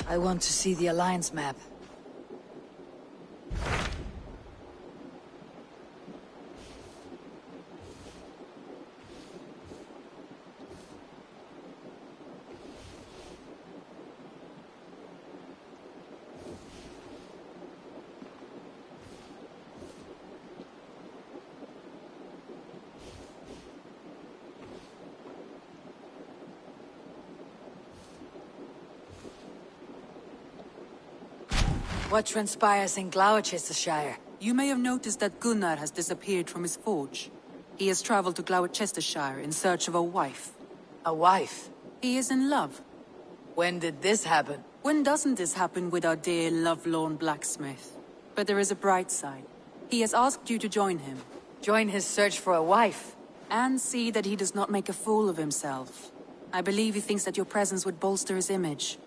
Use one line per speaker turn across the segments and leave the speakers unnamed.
I want to see the Alliance map. What transpires in Gloucestershire?
You may have noticed that Gunnar has disappeared from his forge. He has traveled to Gloucestershire in search of a wife.
A wife?
He is in love.
When did this happen?
When doesn't this happen with our dear lovelorn blacksmith? But there is a bright side. He has asked you to join him.
Join his search for a wife?
And see that he does not make a fool of himself. I believe he thinks that your presence would bolster his image.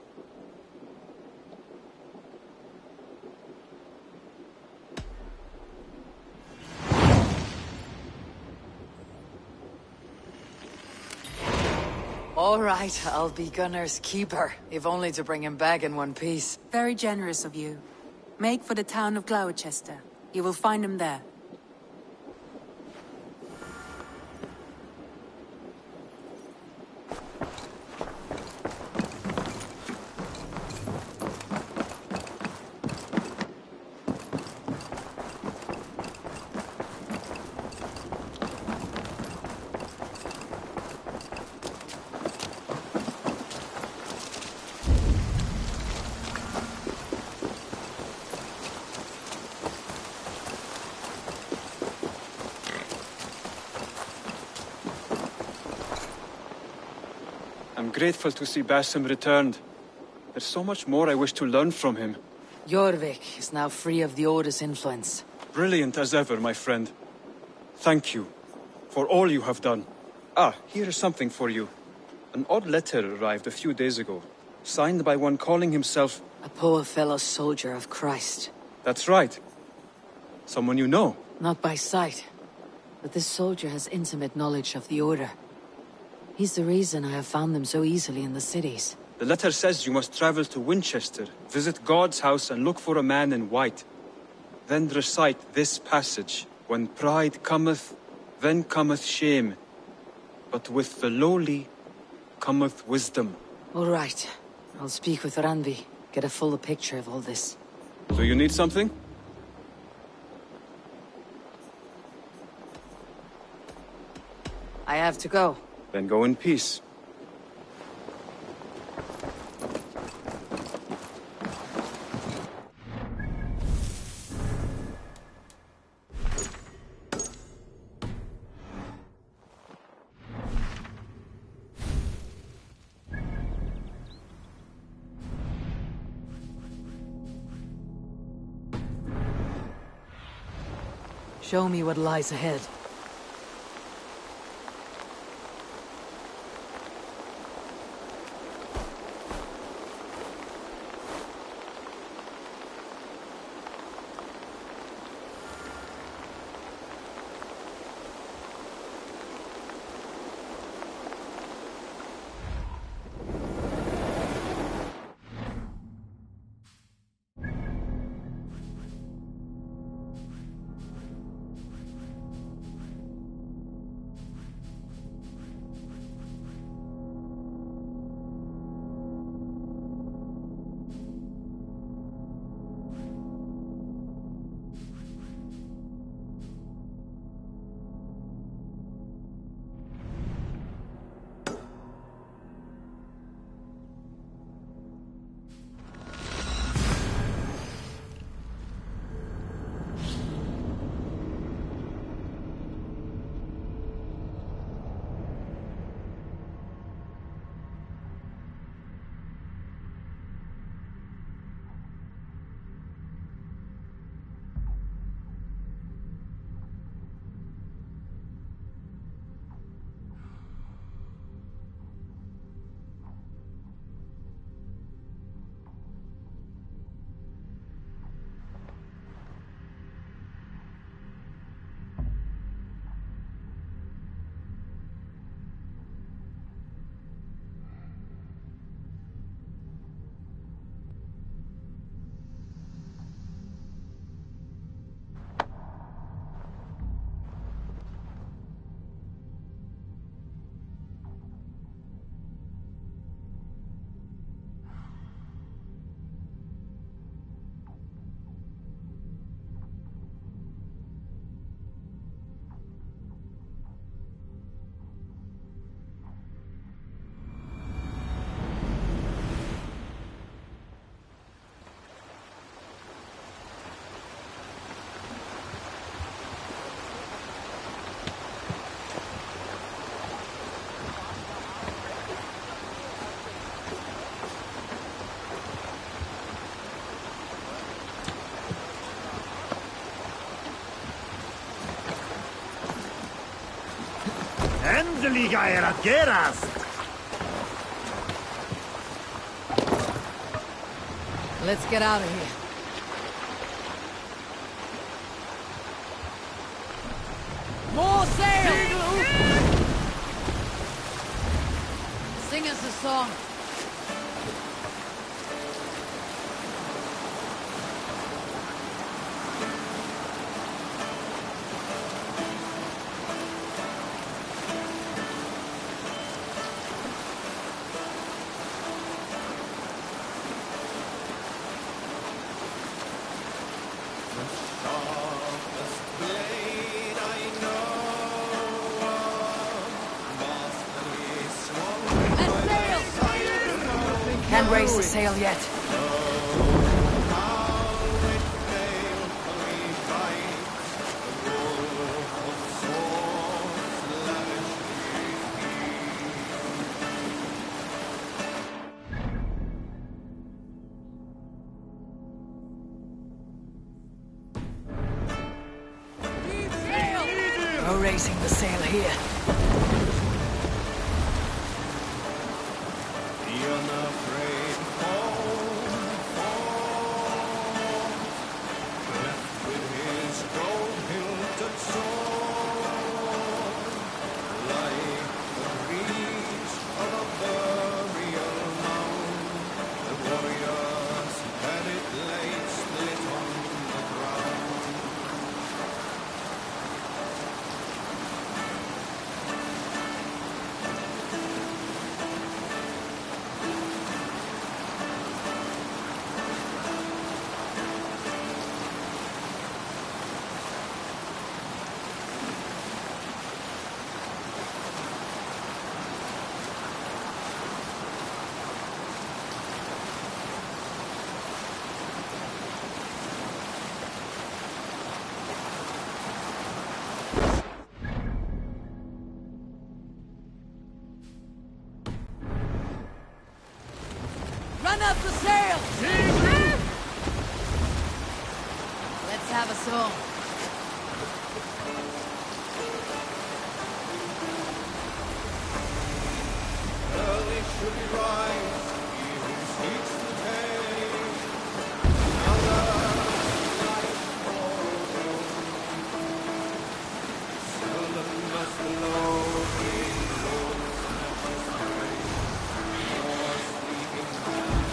All right, I'll be Gunnar's keeper, if only to bring him back in one piece.
Very generous of you. Make for the town of Gloucester. You will find him there.
I'm grateful to see Basim returned. There's so much more I wish to learn from him.
Jorvik is now free of the Order's influence.
Brilliant as ever, my friend. Thank you for all you have done. Ah, here is something for you. An odd letter arrived a few days ago, signed by one calling himself...
A poor fellow soldier of Christ.
That's right. Someone you know.
Not by sight, but this soldier has intimate knowledge of the Order. He's the reason I have found them so easily in the cities.
The letter says you must travel to Winchester, visit God's house and look for a man in white. Then recite this passage. When pride cometh, then cometh shame. But with the lowly cometh wisdom.
All right. I'll speak with Randvi, get a fuller picture of all this.
Do you need something?
I have to go.
Then go in peace.
Show me what lies ahead.
Gruseliger era Geras!
Let's get out of here. More sail! Sing us a song.
Can't raise the sail yet. No raising the sail here. Run up the sail! Let's have a song.
Early should he rise, he who seeks the day. Another life for seldom must the lonely roads have to stray. Or sleeping man.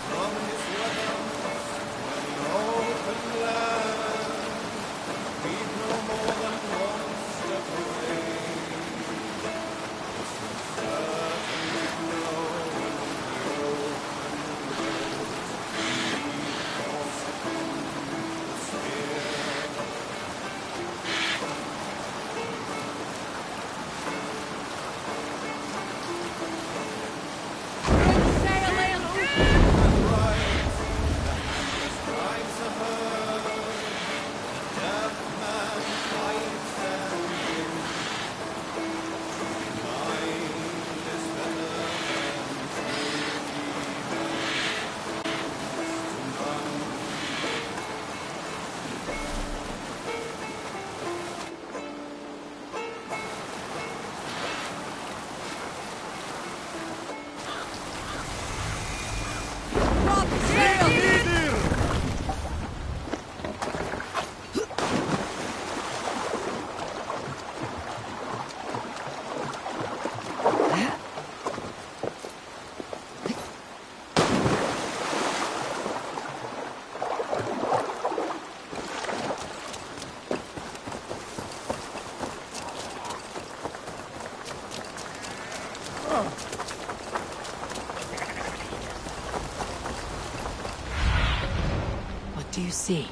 From his weapons, when the open land, we've no more than one step away. Certainly knowing the open roads lead forth upon the spear. Right, the handless drives a herd. Deaf man fights and wins. Mind is better than truth even. To none.
Drop the sail! What do you see?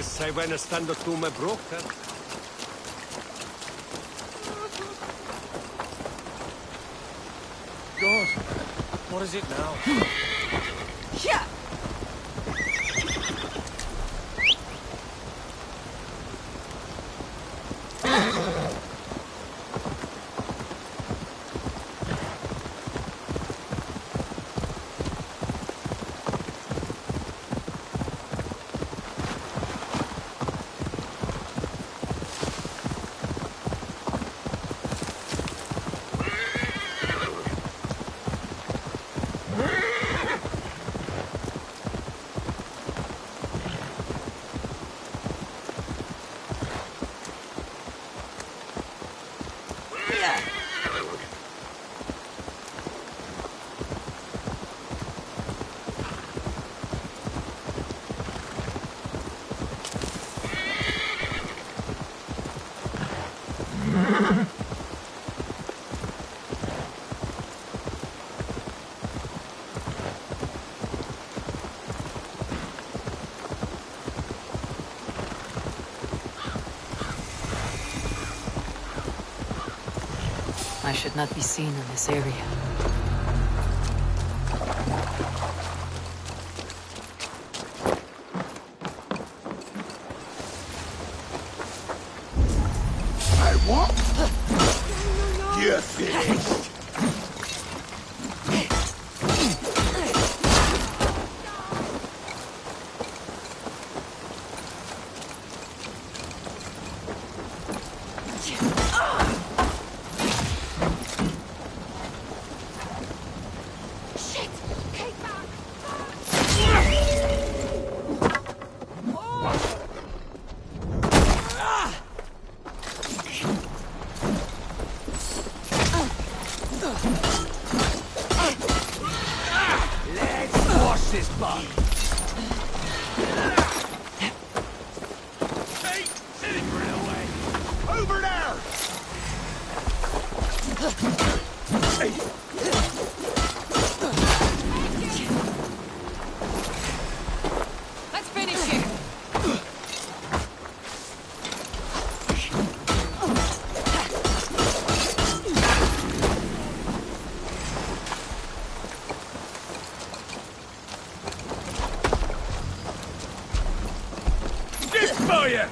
Sai bene stando tu me broken. God, what is it now?
Yeah.
I should not be seen in this area.
I what? You're finished.
Let's wash this bug. Hey, secret away.
Over there!
Let's finish it.
This for you.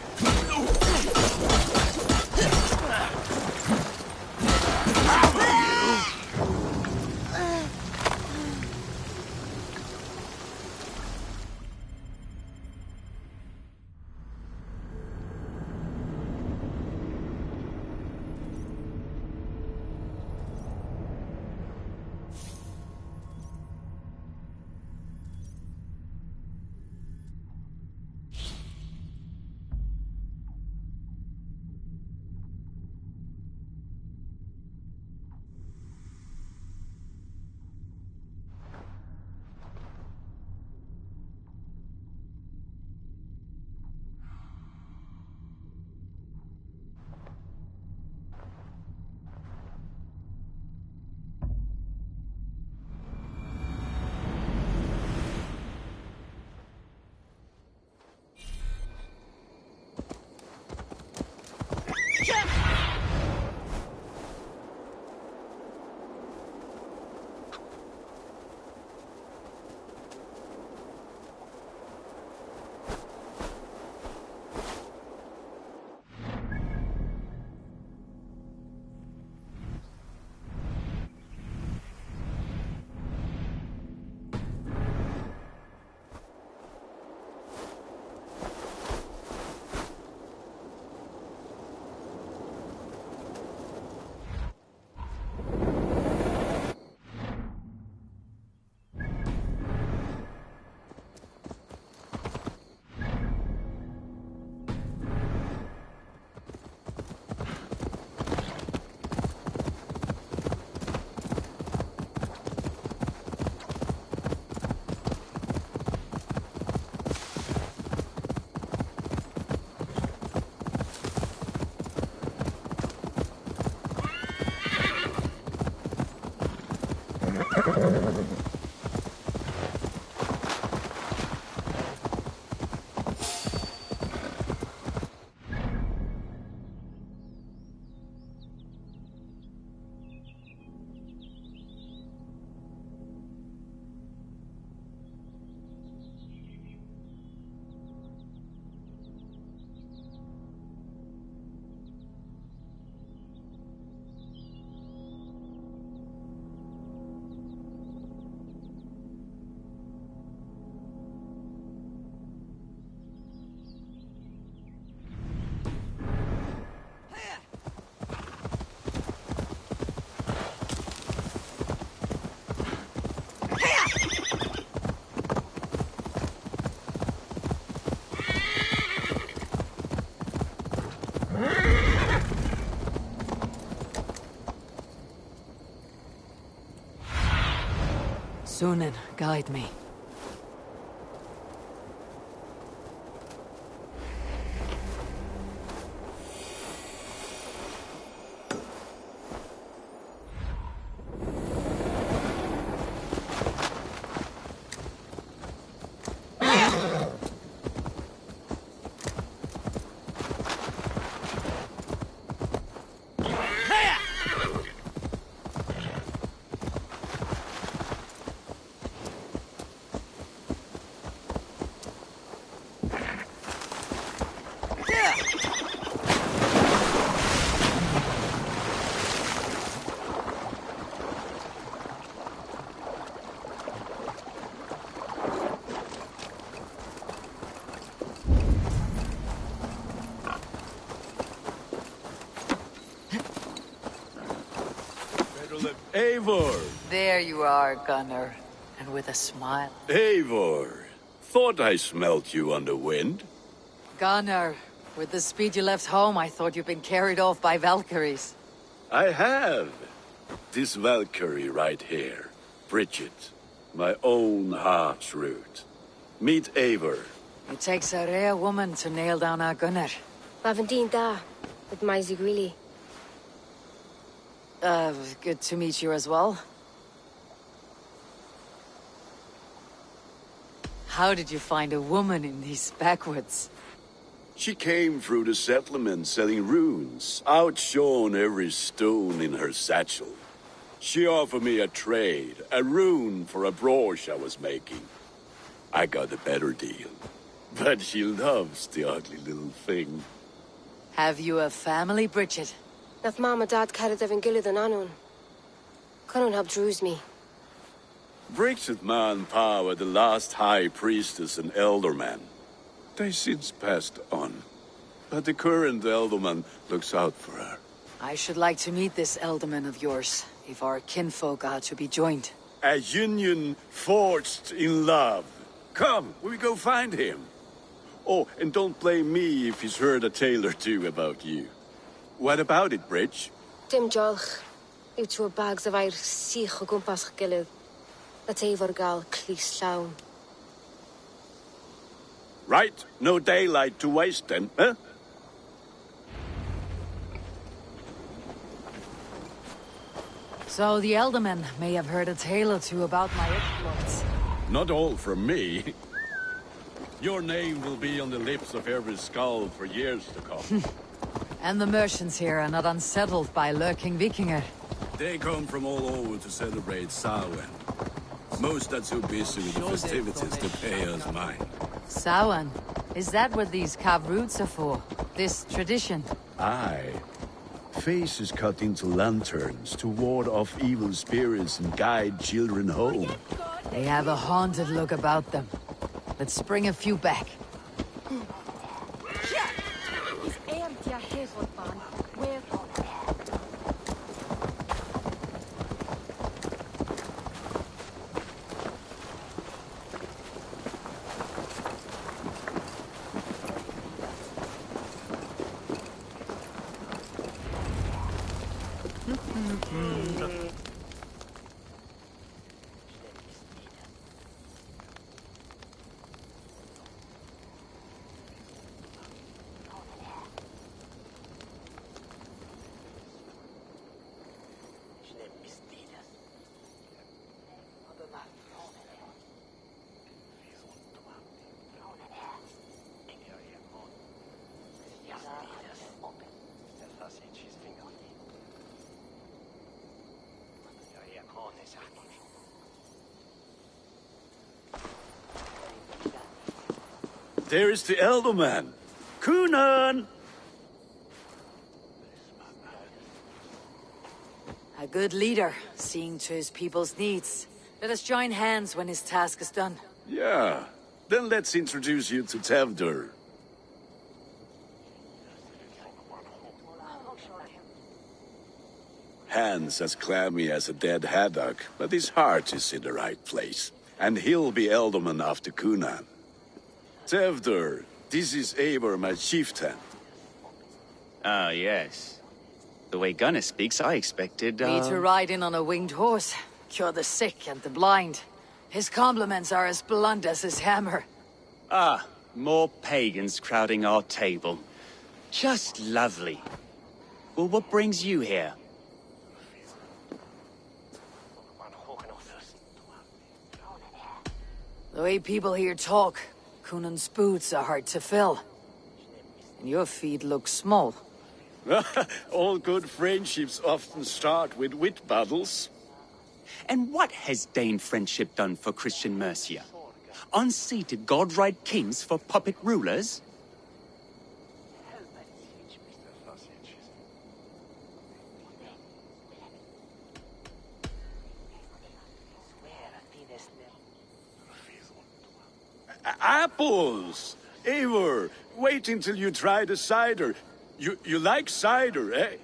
Sunan, guide me.
Eivor!
There you are, Gunnar. And with a smile.
Eivor! Thought I smelt you on the wind.
Gunnar, with the speed you left home, I thought you'd been carried off by Valkyries.
I have. This Valkyrie right here. Bridget. My own heart's root. Meet Eivor.
It takes a rare woman to nail down our Gunnar.
Lavendine da, with Maisie Greeley.
Good to meet you as well. How did you find a woman in these backwoods?
She came through the settlement selling runes, outshone every stone in her satchel. She offered me a trade, a rune for a brooch I was making. I got a better deal. But she loves the ugly little thing.
Have you a family, Bridget?
Nath Mom and Dad carried Evan Gillard and Anun. Couldn't help drews me.
Bridget Man were the last high priestess and elderman. They since passed on. But the current elderman looks out for her.
I should like to meet this elderman of yours, if our kinfolk are to be joined.
A union forged in love. Come, we go find him. Oh, and don't blame me if he's heard a tale or two about you. What about it, Bridge?
Dim jolch. You two bags of air sich o gwmpas gilydd. Let Eivor gal clis llawn.
Right, no daylight to waste then, huh?
So the elderman may have heard a tale or two about my exploits.
Not all from me. Your name will be on the lips of every skull for years to come.
And the merchants here are not unsettled by lurking Vikinger.
They come from all over to celebrate Samhain. Most are too busy with the festivities to pay us mind.
Samhain? Is that what these carved roots are for? This tradition?
Aye. Faces cut into lanterns to ward off evil spirits and guide children home.
They have a haunted look about them. Let's bring a few back.
There is the Elderman. Kunan!
A good leader, seeing to his people's needs. Let us join hands when his task is done.
Yeah. Then let's introduce you to Tevdur. Hands as clammy as a dead haddock, but his heart is in the right place. And he'll be Elderman after Kunan. Tevdur, this is Eivor, my chieftain.
Ah, yes. The way Gunnar speaks, I expected,
Me to ride in on a winged horse, cure the sick and the blind. His compliments are as blunt as his hammer.
Ah, more pagans crowding our table. Just lovely. Well, what brings you here?
The way people here talk, Cunan's boots are hard to fill. And your feet look small.
All good friendships often start with wit battles.
And what has Dane friendship done for Christian Mercia? Unseated god-right kings for puppet rulers?
Apples! Eivor, wait until you try the cider. You like cider, eh?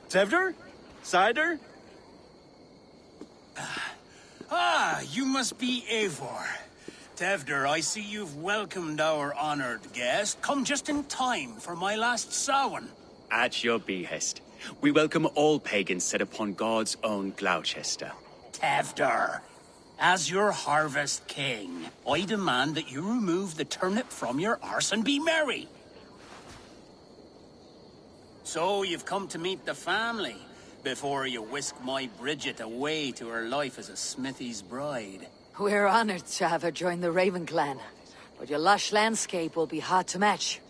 Tevder? Cider?
Ah, you must be Eivor. Tevder, I see you've welcomed our honored guest. Come just in time for my last Samhain.
At your behest. We welcome all pagans set upon God's own Gloucester.
Tevder, as your harvest king, I demand that you remove the turnip from your arse and be merry. So you've come to meet the family before you whisk my Bridget away to her life as a smithy's bride.
We're honored to have her join the Raven clan, but your lush landscape will be hard to match.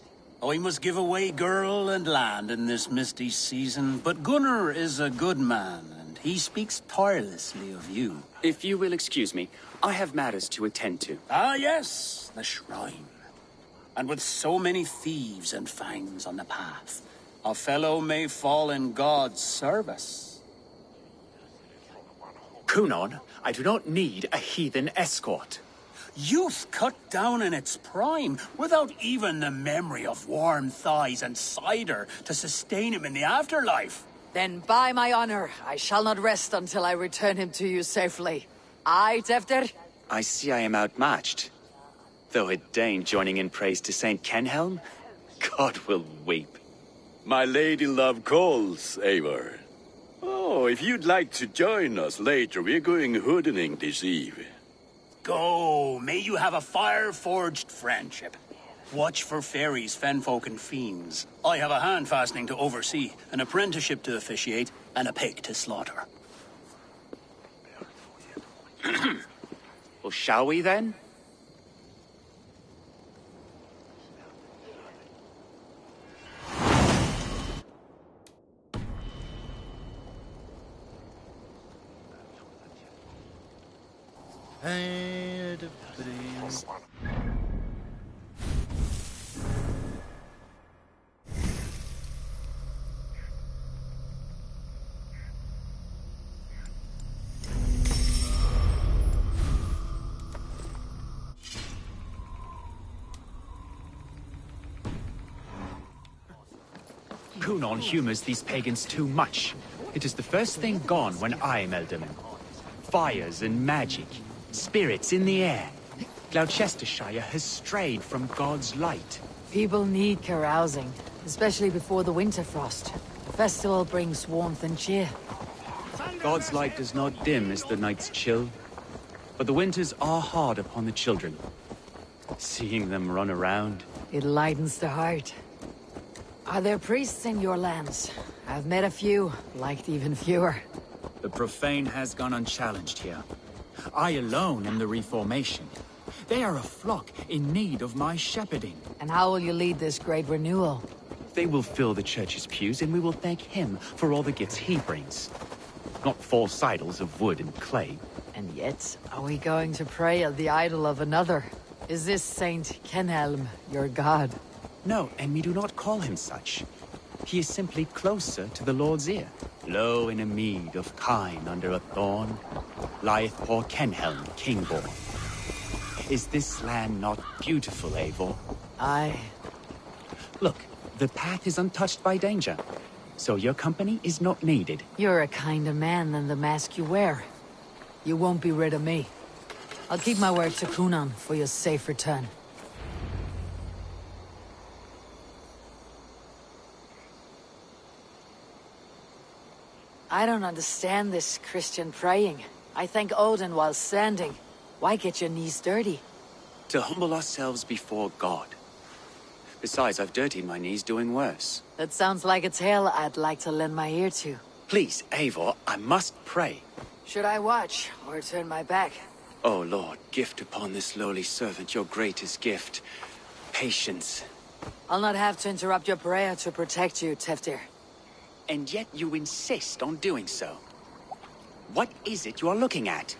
I must give away girl and land in this misty season, but Gunnar is a good man, and he speaks tirelessly of you.
If you will excuse me, I have matters to attend to.
Ah, yes, the shrine. And with so many thieves and fangs on the path, a fellow may fall in God's service.
Cunon, I do not need a heathen escort.
Youth cut down in its prime, without even the memory of warm thighs and cider to sustain him in the afterlife.
Then by my honor, I shall not rest until I return him to you safely. Aye, Tevder?
I see I am outmatched. Though a Dane joining in praise to Saint Kenhelm, God will weep.
My lady love calls, Eivor. Oh, if you'd like to join us later, we're going hoodening this eve.
Go, may you have a fire-forged friendship. Watch for fairies, fenfolk, and fiends. I have a hand fastening to oversee, an apprenticeship to officiate, and a pig to slaughter.
Well, shall we then? Cunon humors these pagans too much. It is the first thing gone when I am Elderman. Fires and magic, spirits in the air. Gloucestershire has strayed from God's light.
People need carousing, especially before the winter frost. The festival brings warmth and cheer.
God's light does not dim as the nights chill, but the winters are hard upon the children. Seeing them run around.
It lightens the heart. Are there priests in your lands? I've met a few, liked even fewer.
The profane has gone unchallenged here. I alone am the Reformation. They are a flock in need of my shepherding.
And how will you lead this great renewal?
They will fill the church's pews, and we will thank him for all the gifts he brings. Not false idols of wood and clay.
And yet, are we going to pray at the idol of another? Is this Saint Kenhelm your god?
No, and we do not call him such. He is simply closer to the Lord's ear. Low in a mead of kine under a thorn, lieth poor Kenhelm, king-born. Is this land not beautiful, Eivor?
Aye.
Look, the path is untouched by danger, so your company is not needed.
You're a kinder man than the mask you wear. You won't be rid of me. I'll keep my word to Cunon for your safe return. I don't understand this Christian praying. I thank Odin while standing. Why get your knees dirty?
To humble ourselves before God. Besides, I've dirtied my knees doing worse.
That sounds like a tale I'd like to lend my ear to.
Please, Eivor, I must pray.
Should I watch, or turn my back?
O Lord, gift upon this lowly servant your greatest gift. Patience.
I'll not have to interrupt your prayer to protect you, Teftir.
And yet you insist on doing so. What is it you are looking at?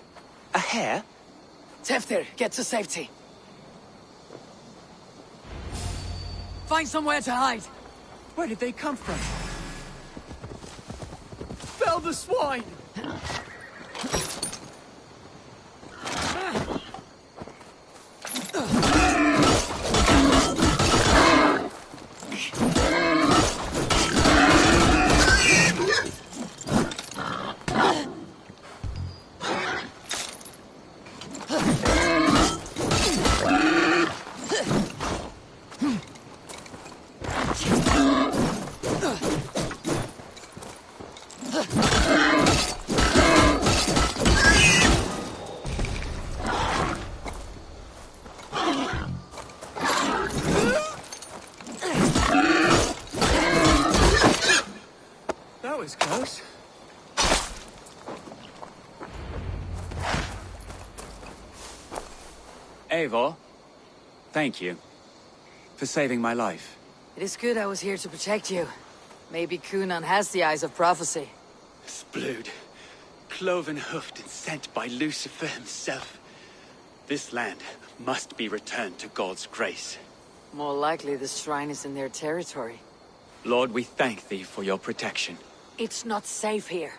A hare?
Teftir, get to safety. Find somewhere to hide.
Where did they come from? Fell the swine! That was close. Eivor, thank you for saving my life.
It is good I was here to protect you. Maybe Cunan has the eyes of prophecy.
Splood, cloven-hoofed and sent by Lucifer himself. This land must be returned to God's grace.
More likely the shrine is in their territory.
Lord, we thank thee for your protection.
It's not safe here.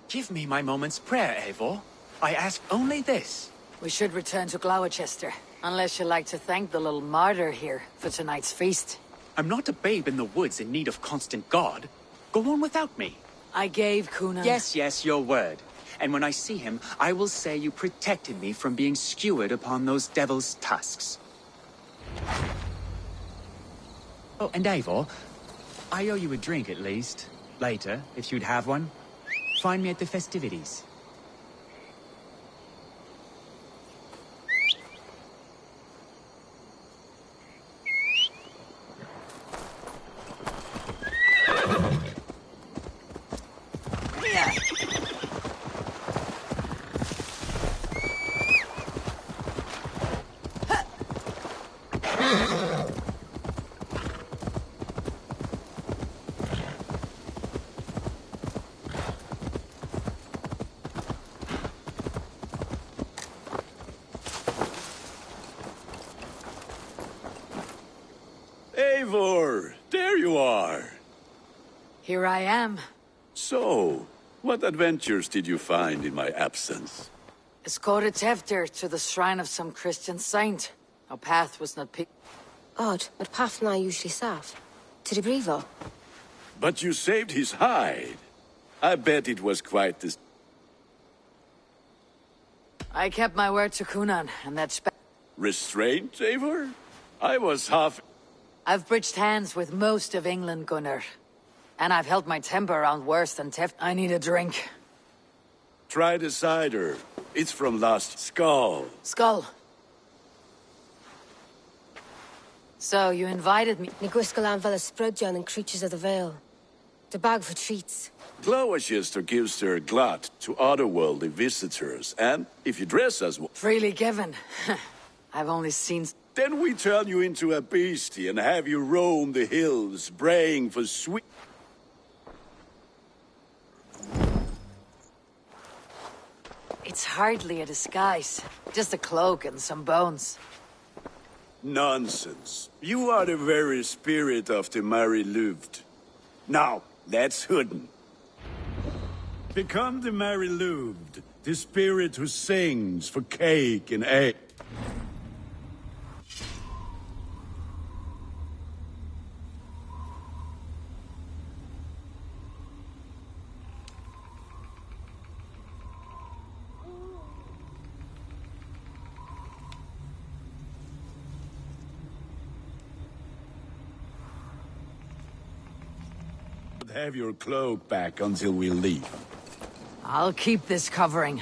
Give me my moment's prayer, Eivor. I ask only this.
We should return to Gloucester, unless you'd like to thank the little martyr here for tonight's feast.
I'm not a babe in the woods in need of constant guard. Go on without me.
I gave Cunan...
Yes, your word. And when I see him, I will say you protected me from being skewered upon those devil's tusks. Oh, and Eivor, I owe you a drink at least. Later, if you'd have one. Find me at the festivities.
Eivor, there you are.
Here I am.
So, what adventures did you find in my absence?
Escorted Teftir to the shrine of some Christian saint. Our path was not picked.
Odd, but path na usually saf. To the Brevo.
But you saved his hide. I bet it was quite this...
I kept my word to Cunan, and that's...
Restraint, Eivor? I was half...
I've bridged hands with most of England, Gunnar. And I've held my temper around worse than Teft. I need a drink.
Try the cider. It's from last Skull.
Skull. So, you invited me.
Niguiscalan Vela Sprudjan and Creatures of the Vale. The bag for treats.
Gloucester gives their glut to otherworldly visitors, and if you dress as one...
Freely given. I've only seen...
Then we turn you into a beastie and have you roam the hills, braying for sweet...
It's hardly a disguise. Just a cloak and some bones.
Nonsense. You are the very spirit of the Mary Louved. Now, let's hoodin. Become the Mary Louved, the spirit who sings for cake and egg. Have your cloak back until we leave.
I'll keep this covering.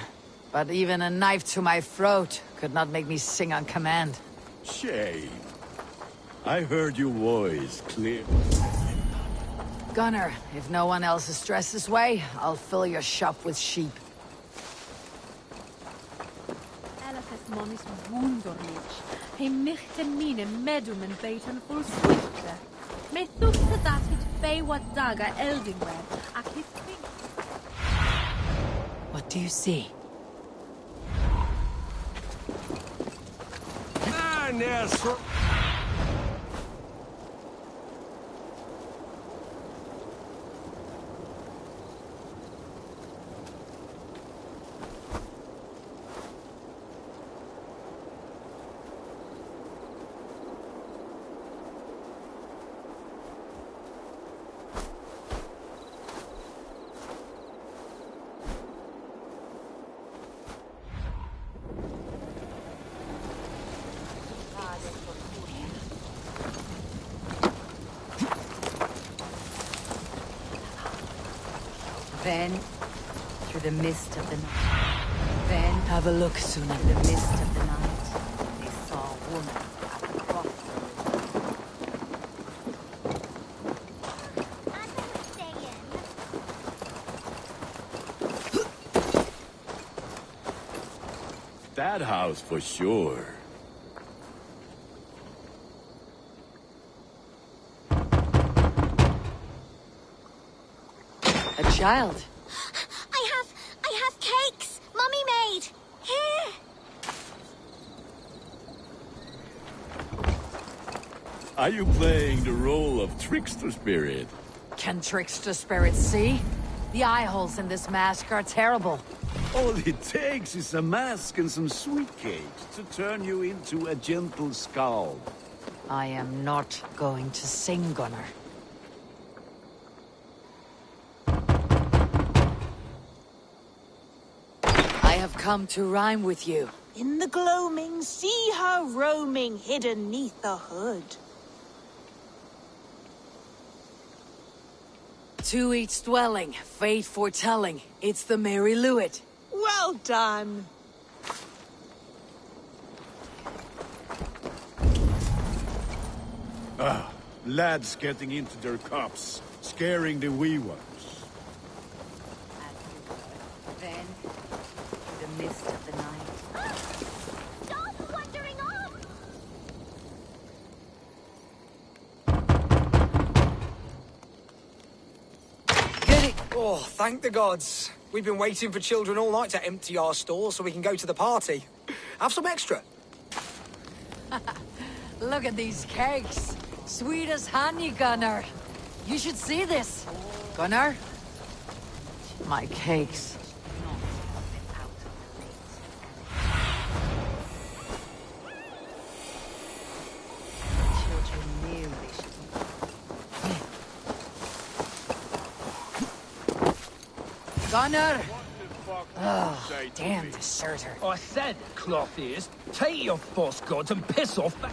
but even a knife to my throat could not make me sing on command.
Shame. I heard your voice clear.
Gunnar, if no one else is dressed this way, I'll fill your shop with sheep.
Elefes man is wunderlich. Hij michte mine medum en beten vol swifte. Met thufte dat het fey wat daga eldingware. Ak hit think.
What do you see?
Ah, Nestor.
Then, through the mist of the night, then,
Have a look, Suna.
through the mist of the night, they saw a woman at the crossroads.
That house for sure.
A child.
I have cakes. Mummy made. Here.
Are you playing the role of trickster spirit?
Can trickster spirits see? The eye holes in this mask are terrible.
All it takes is a mask and some sweet cakes to turn you into a gentle skull.
I am not going to sing, Gunnar. I have come to rhyme with you.
In the gloaming, see her roaming, hidden neath the hood.
To each dwelling, fate foretelling, it's the Mary Lewit.
Well done.
Ah, lads getting into their cups, scaring the wee ones.
Then, through the mist of the night,
Stop wandering off.
Get it!
Oh, thank the gods. We've been waiting for children all night to empty our stores so we can go to the party. Have some extra.
Look at these cakes. Sweet as honey, Gunnar. You should see this. Gunnar? My cakes.
children knew they should
Gunnar! Oh, damn deserter.
I said, cloth ears, take your false gods and piss off back.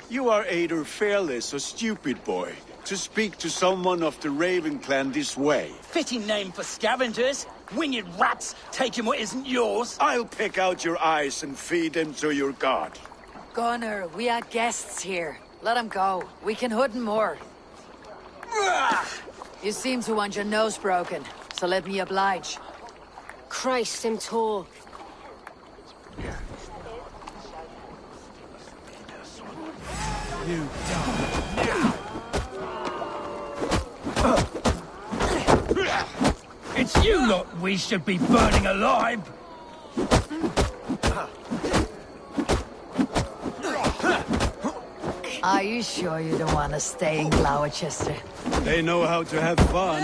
You are either fearless or stupid, boy, to speak to someone of the Raven clan this way.
Fitting name for scavengers. Winged rats, taking what isn't yours.
I'll pick out your eyes and feed them to your god.
Gunnar, we are guests here. Let him go. We can hood him more. You seem to want your nose broken, so let me oblige.
Christ, him tall.
You die now. It's you lot we should be burning alive.
Are you sure you don't want to stay in Gloucester?
They know how to have fun.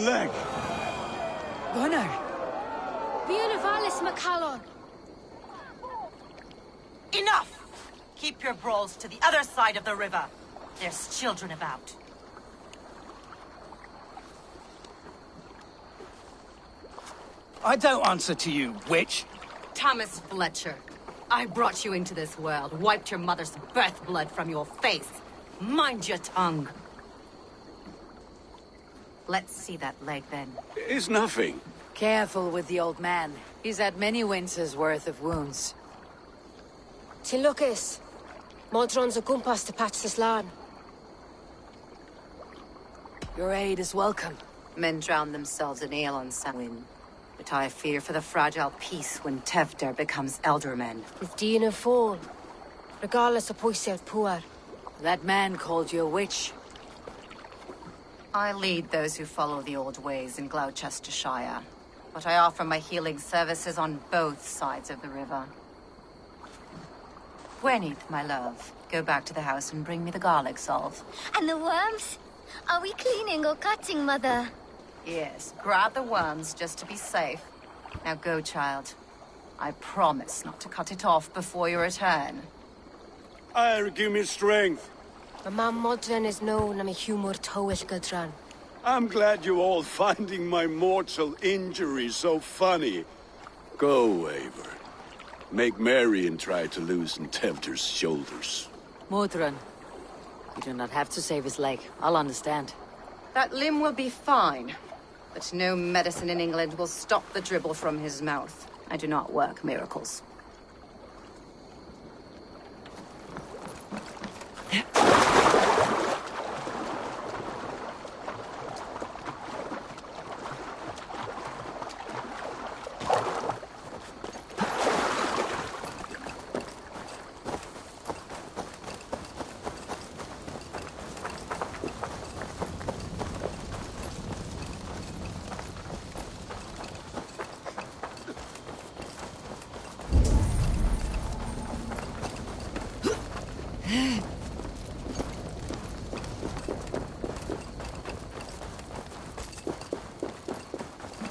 leg!
Gunnar!
Bianavalis Macallon!
Enough! Keep your brawls to the other side of the river. There's children about.
I don't answer to you, witch.
Thomas Fletcher, I brought you into this world, wiped your mother's birth blood from your face. Mind your tongue. Let's see that leg, then.
It's nothing.
Careful with the old man. He's had many winters' worth of wounds.
Tilukis. Modron's a gumpas to patch this land.
Your aid is welcome.
Men drown themselves in ale on Samhain. But I fear for the fragile peace when Tevder becomes eldermen.
With Dean fall. Regardless of Poisier Puar.
That man called you a witch.
I lead those who follow the old ways in Gloucestershire. But I offer my healing services on both sides of the river. Gweneth, my love, go back to the house and bring me the garlic salve.
And the worms? Are we cleaning or cutting, Mother?
Yes, grab the worms just to be safe. Now go, child. I promise not to cut it off before your return.
Give me strength.
My mam Modron is known am a humor towish gadran.
I'm glad you all finding my mortal injury so funny. Go, Eivor. Make merry and try to loosen Tevder's shoulders.
Modron, you do not have to save his leg. I'll understand.
That limb will be fine. But no medicine in England will stop the dribble from his mouth. I do not work miracles.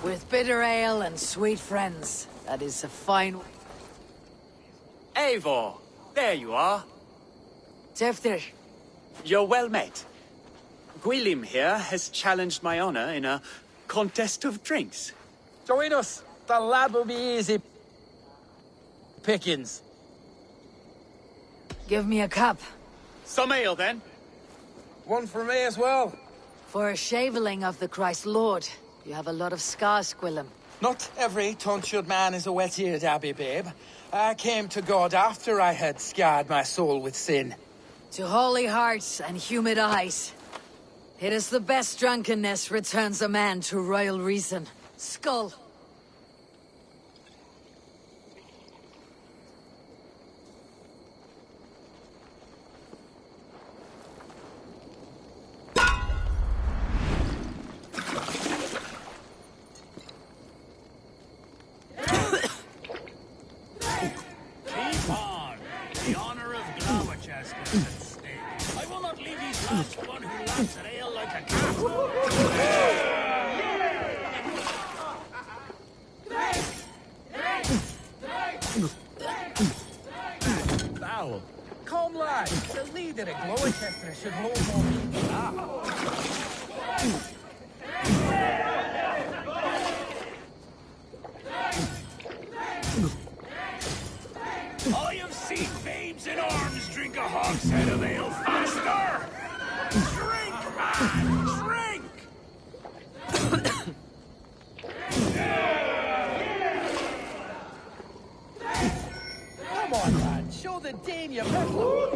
With bitter ale and sweet friends, that is a fine...
Eivor, there you are.
Tefter.
You're well met. Gwilym here has challenged my honor in a contest of drinks.
Join us. The lad will be easy pickings.
Give me a cup.
Some ale, then.
One for me as well.
For a shaveling of the Christ Lord, you have a lot of scars, Gwilym.
Not every tonsured man is a wet-eared abbey, babe. I came to God after I had scarred my soul with sin.
To holy hearts and humid eyes. It is the best drunkenness returns a man to royal reason. Skull.
Keep on. The honor of Gloucester is at stake. I will not leave these lads to one who laughs at ale like a cat.
Foul. Come, lad. The leader of Gloucester should hold more people now.
I have seen babes in arms drink a hogshead of ale faster! Drink, man! Drink!
Come on, lad. Show the Dane your mettle.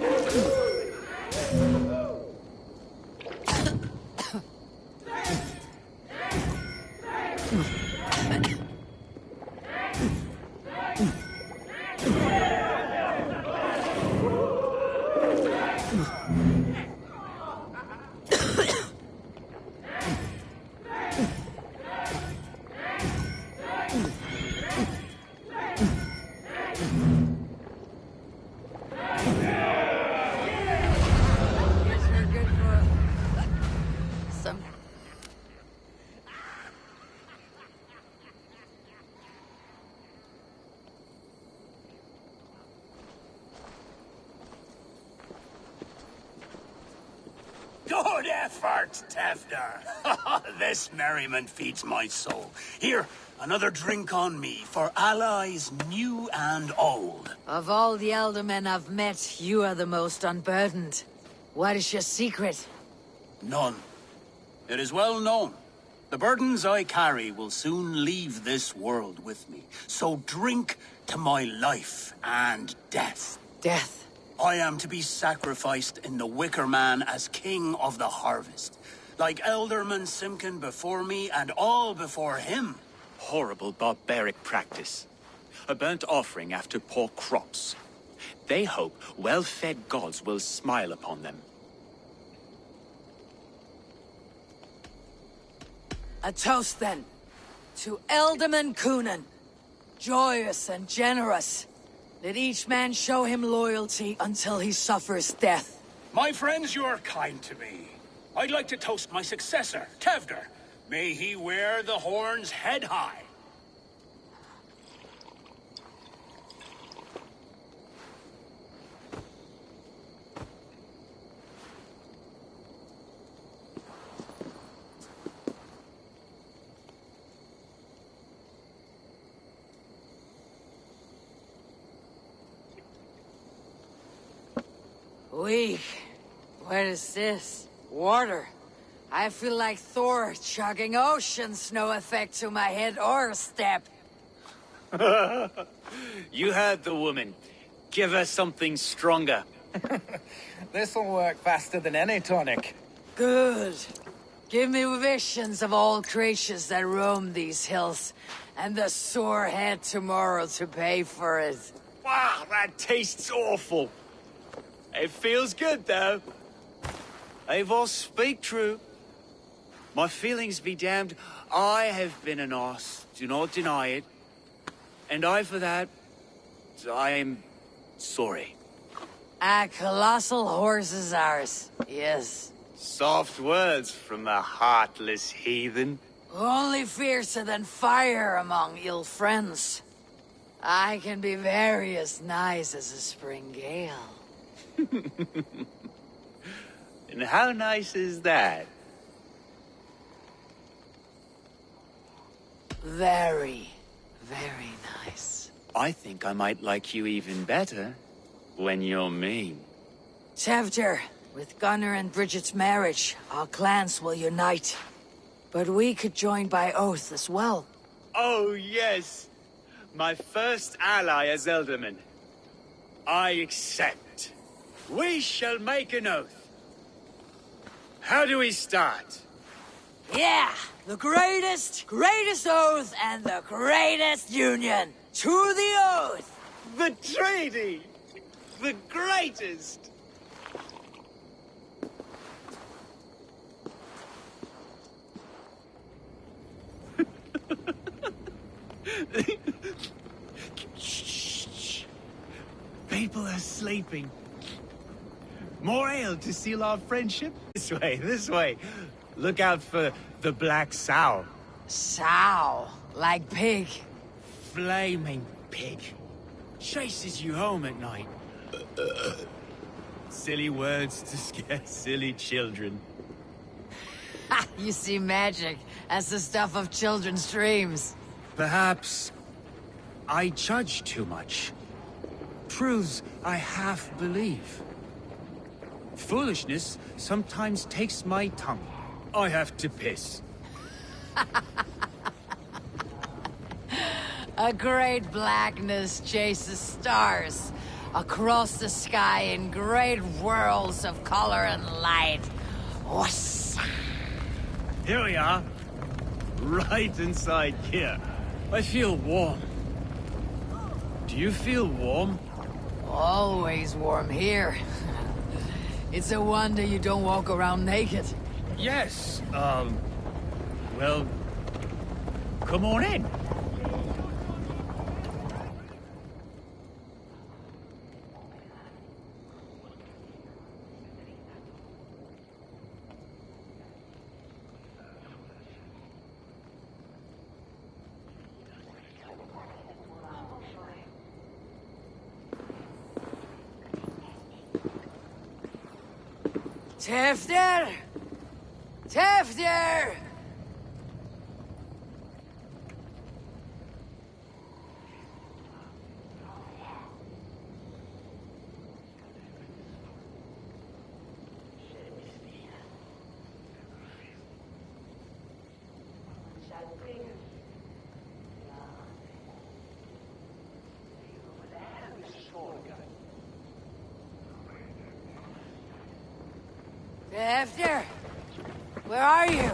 Good effort, Tevder. This merriment feeds my soul. Here, another drink on me for allies new and old.
Of all the elder men I've met, you are the most unburdened. What is your secret?
None. It is well known. The burdens I carry will soon leave this world with me. So drink to my life and death.
Death?
I am to be sacrificed in the Wicker Man as king of the harvest. Like Elderman Simkin before me and all before him.
Horrible barbaric practice. A burnt offering after poor crops. They hope well-fed gods will smile upon them.
A toast, then. To Elderman Coonan. Joyous and generous. Let each man show him loyalty until he suffers death.
My friends, you are kind to me. I'd like to toast my successor, Tevder. May he wear the horns head high.
Weak. What is this? Water. I feel like Thor chugging ocean snow effect to my head or step.
You heard the woman. Give her something stronger.
This'll work faster than any tonic.
Good. Give me visions of all creatures that roam these hills, and the sore head tomorrow to pay for it.
Wow, that tastes awful. It feels good, though. Eivor, speak true. My feelings be damned. I have been an arse. Do not deny it. And I, for that, I am sorry.
A colossal horse is ours, yes.
Soft words from the heartless heathen.
Only fiercer than fire among ill friends. I can be very as nice as a spring gale.
And how nice is that?
Very, very nice.
I think I might like you even better when you're mean.
Tevder, with Gunnar and Bridget's marriage, our clans will unite. But we could join by oath as well.
Oh, yes. My first ally as Elderman. I accept. We shall make an oath. How do we start?
Yeah! The greatest oath and the greatest union! To the oath!
The treaty! The greatest! Shh. People are sleeping. More ale to seal our friendship? This way, this way. Look out for the black sow.
Sow? Like pig?
Flaming pig. Chases you home at night. Silly words to scare silly children.
You see magic as the stuff of children's dreams.
Perhaps I judge too much. Truths I half believe. Foolishness sometimes takes my tongue. I have to piss.
A great blackness chases stars across the sky in great whirls of color and light. Whoosh.
Here we are. Right inside here. I feel warm. Do you feel warm?
Always warm here. It's a wonder you don't walk around naked.
Yes, well, come on in.
Tevder, Tefdir! Tefdir! Where are you?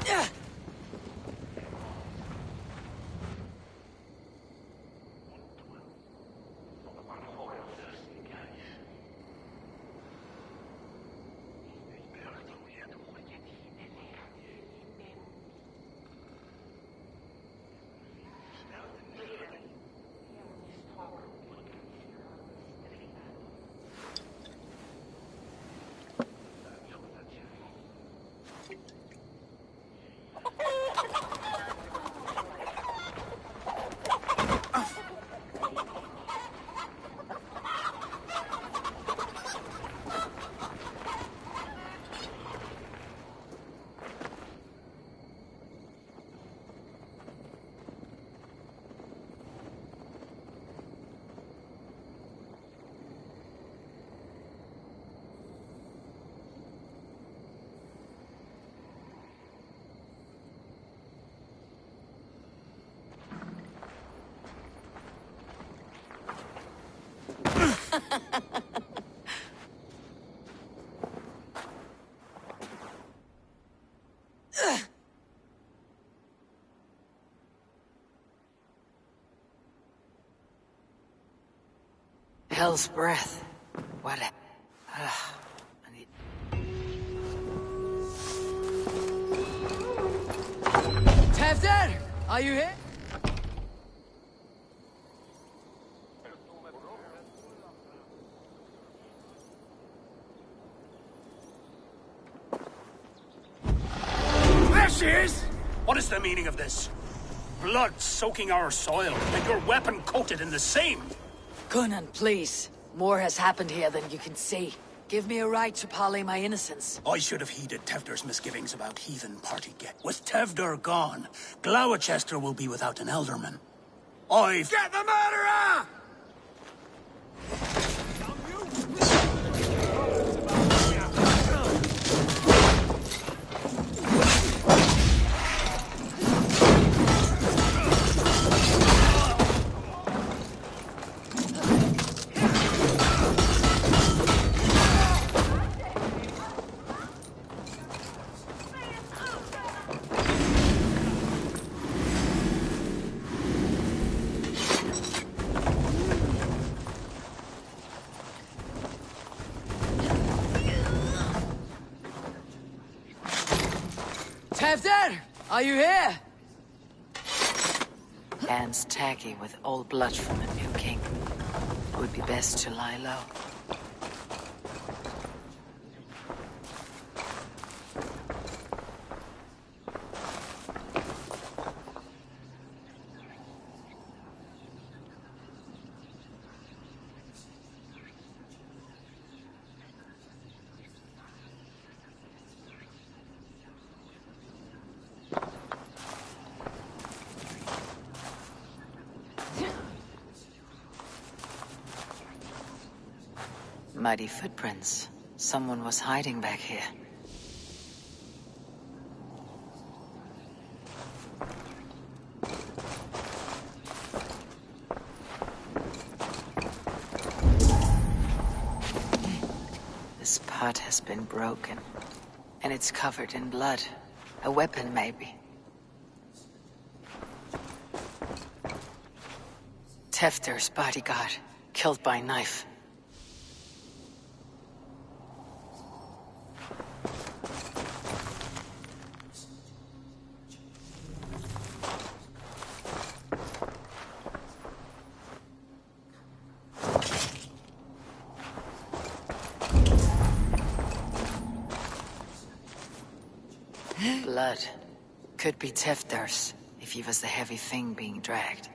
Hell's breath. What a... Tefdir! Are you here?
There she is! What is the meaning of this? Blood soaking our soil, and your weapon coated in the same!
Coonan, please. More has happened here than you can see. Give me a right to parley my innocence.
I should have heeded Tevder's misgivings about heathen party get. With Tevder gone, Gloucester will be without an elderman. I've...
Get the murderer!
Tefdir! Are you here? Hands tacky with old blood from the new king. It would be best to lie low. Muddy footprints. Someone was hiding back here. This pot has been broken, and it's covered in blood. A weapon, maybe. Tefder's bodyguard, killed by knife. Blood. Could be Tefder's, if he was the heavy thing being dragged.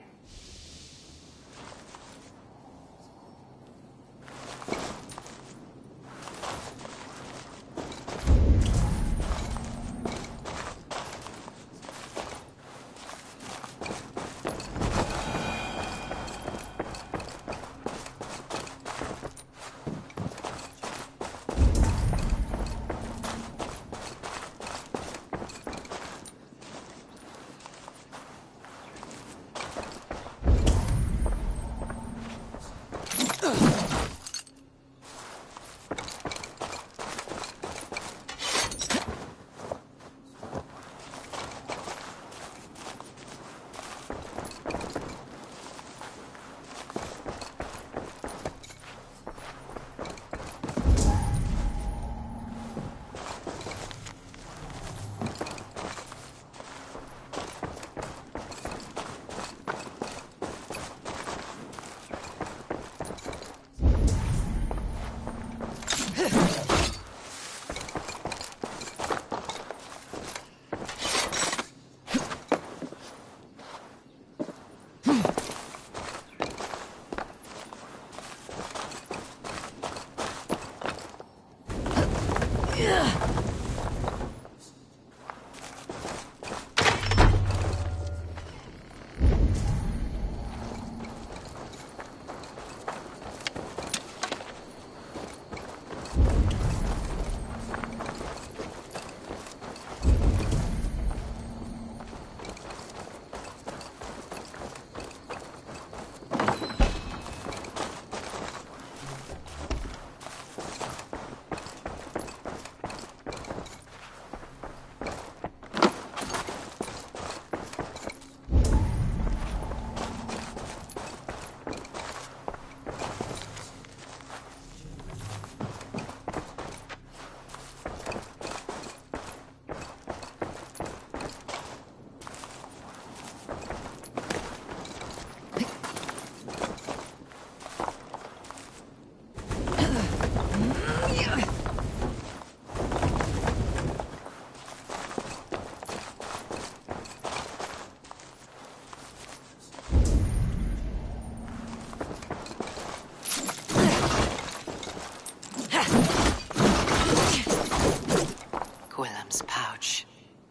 Gwilym's pouch.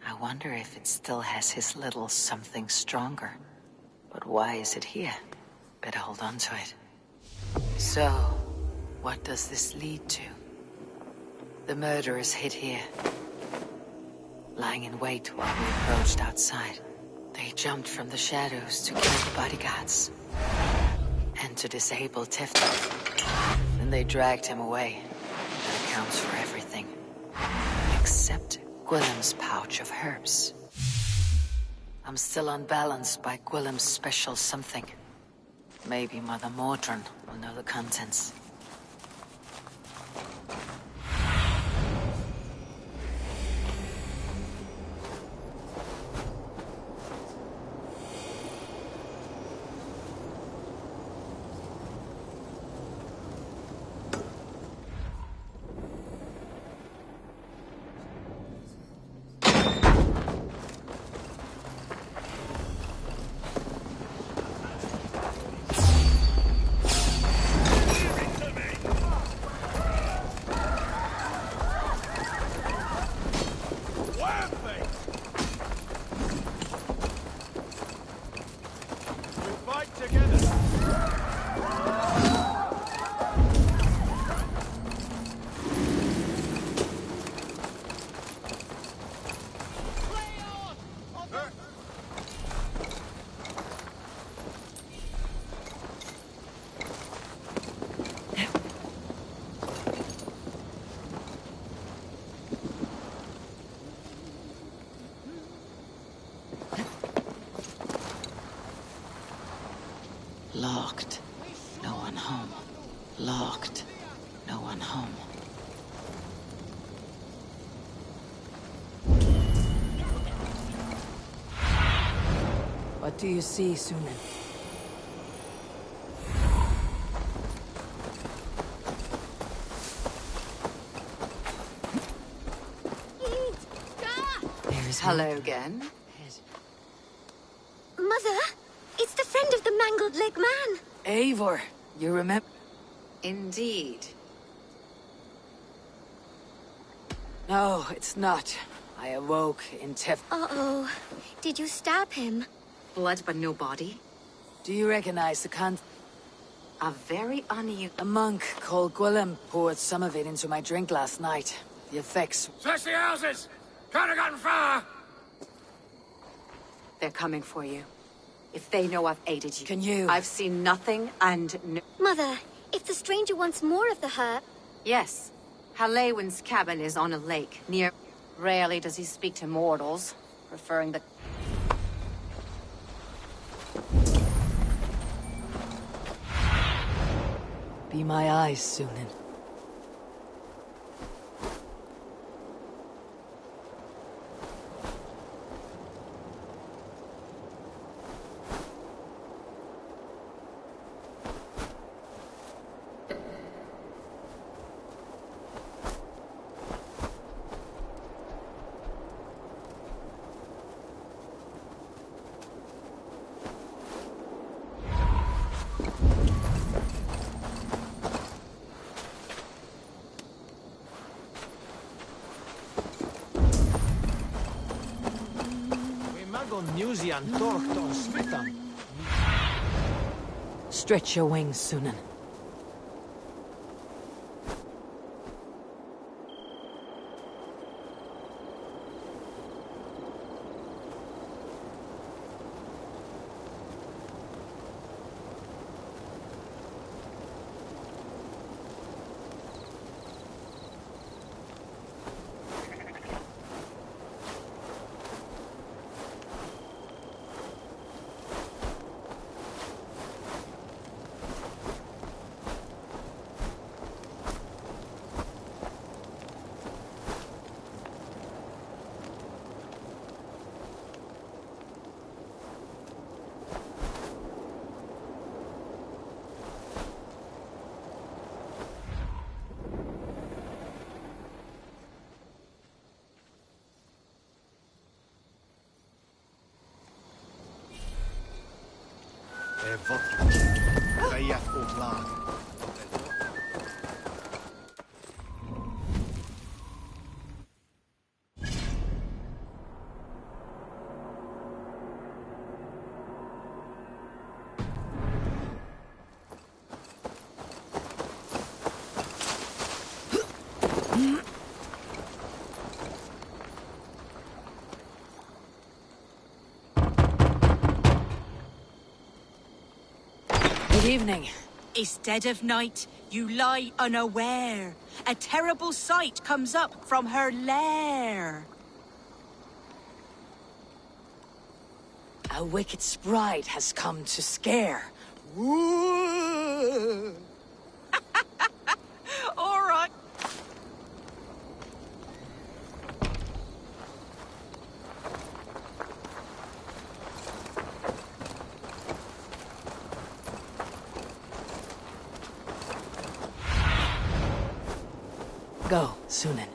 I wonder if it still has his little something stronger. But why is it here? Better hold on to it. So, what does this lead to? The murderers hid here, lying in wait while we approached outside. They jumped from the shadows to kill the bodyguards and to disable Tifton. Then they dragged him away. That accounts for everything. Except Gwilym's pouch of herbs. I'm still unbalanced by Gwilym's special something. Maybe Mother Mordrin will know the contents. Locked. No one home. Locked. No one home.
What do you see, Sunan?
Hello again.
Mother, it's the friend of the mangled leg man.
Eivor, you remember?
Indeed.
No, it's not. I awoke in Tef.
Uh-oh. Did you stab him?
Blood but no body?
Do you recognize the
A very unusual...
A monk called Gwilym poured some of it into my drink last night. The effects...
Search the houses! Can't have gotten far!
They're coming for you. If they know I've aided you.
Can you?
I've seen nothing and no...
Mother, if the stranger wants more of the herb...
Yes. Halewin's cabin is on a lake, near... Rarely does he speak to mortals, preferring the...
Be my eyes, Sunan.
on Musian Torkton Smitan.
Stretch your wings, Sunan. Good evening.
Instead of night, you lie unaware. A terrible sight comes up from her lair.
A wicked sprite has come to scare.
All right.
Go, Sunan.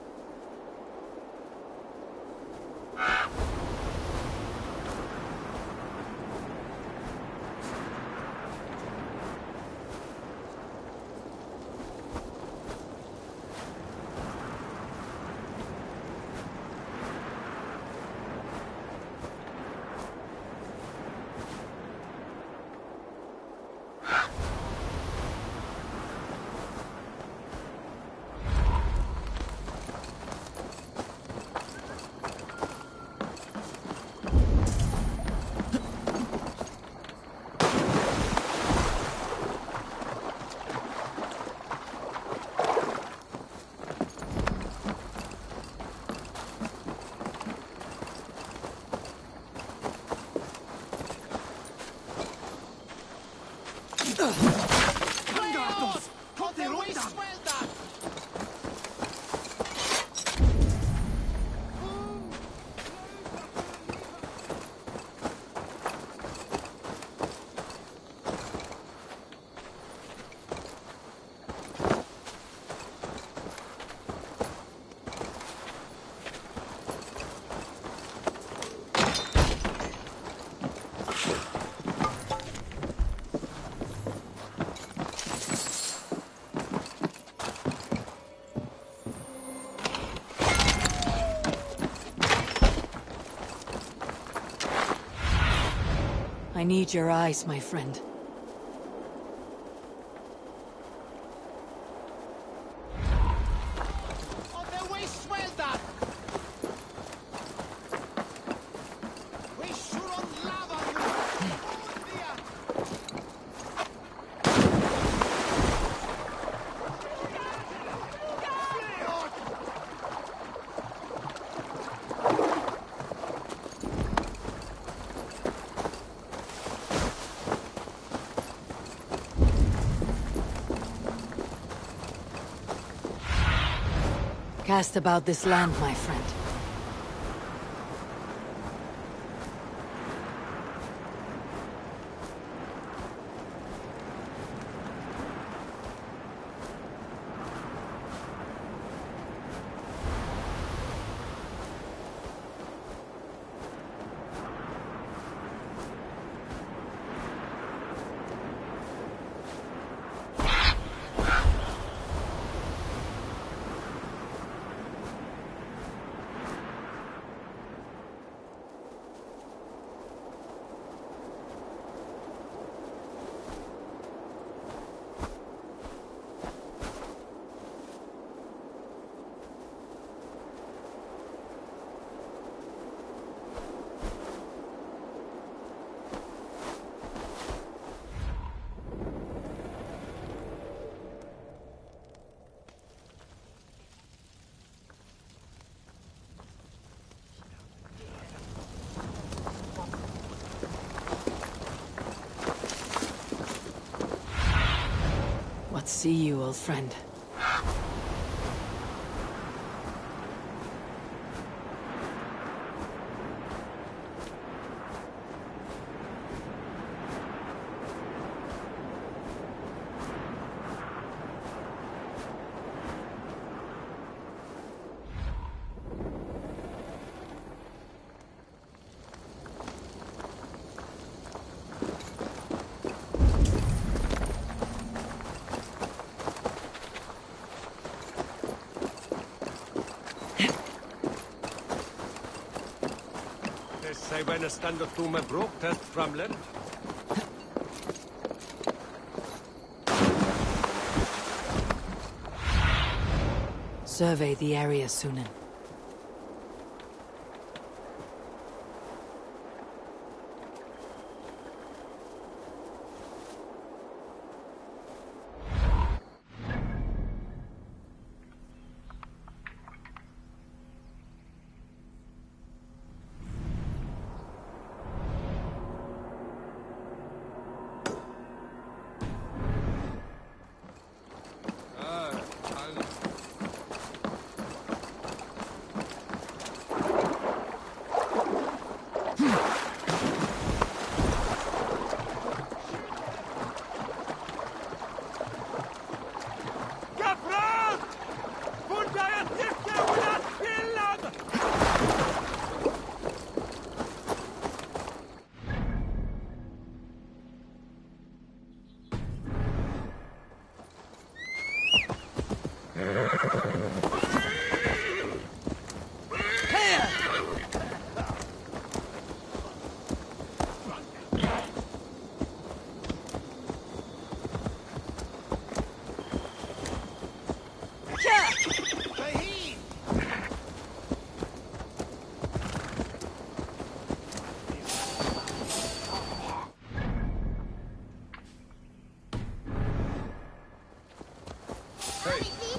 I need your eyes, my friend. Cast about this land, my friend. see you, old friend.
Say when a stand of tume broke test Framland.
Survey the area, Sunan.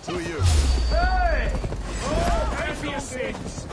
Who are you? Hey! Oh, pay for your sins!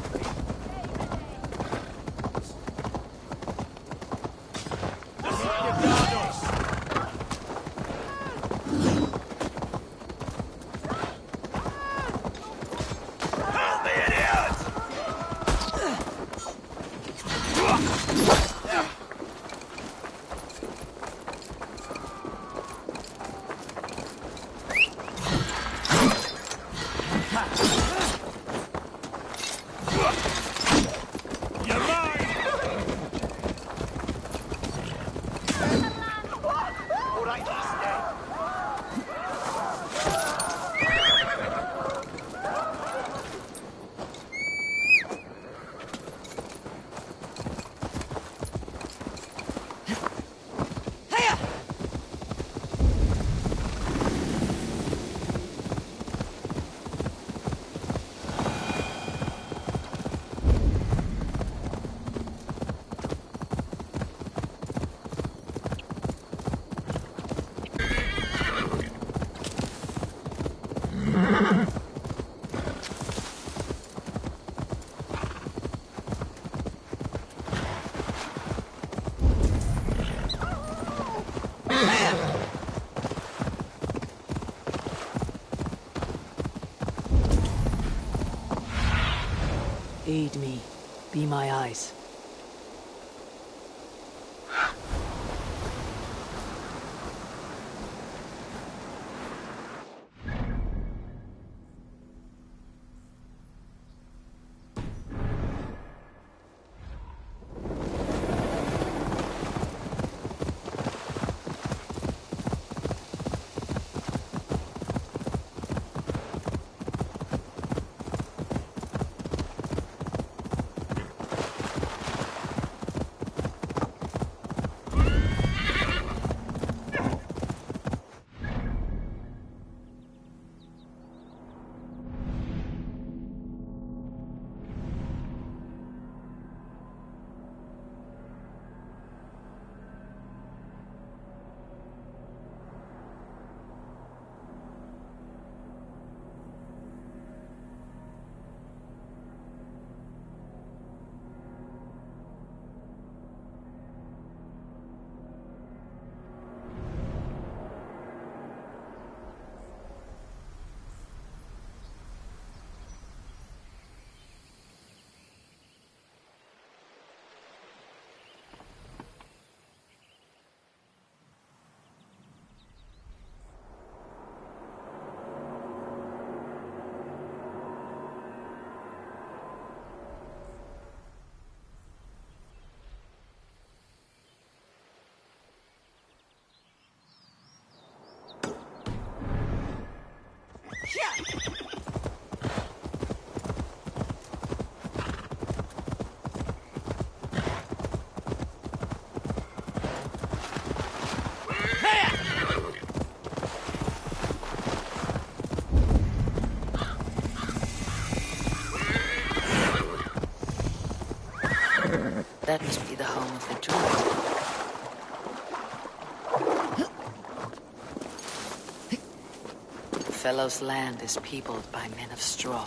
Aid me. Be my eyes.
That must be the home of the druid. Fellow's land is peopled by men of straw.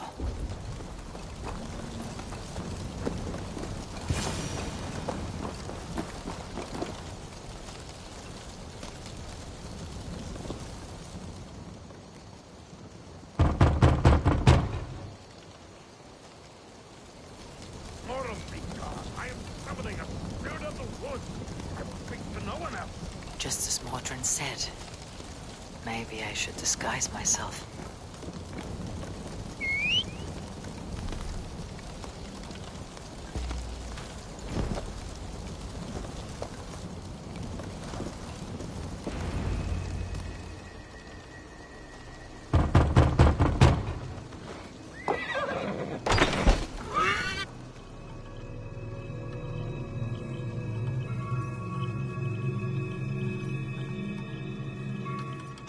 More of me, God. I am summoning a spirit of the woods. I will speak to no one else.
Just as Mordrin said. Maybe I should disguise myself.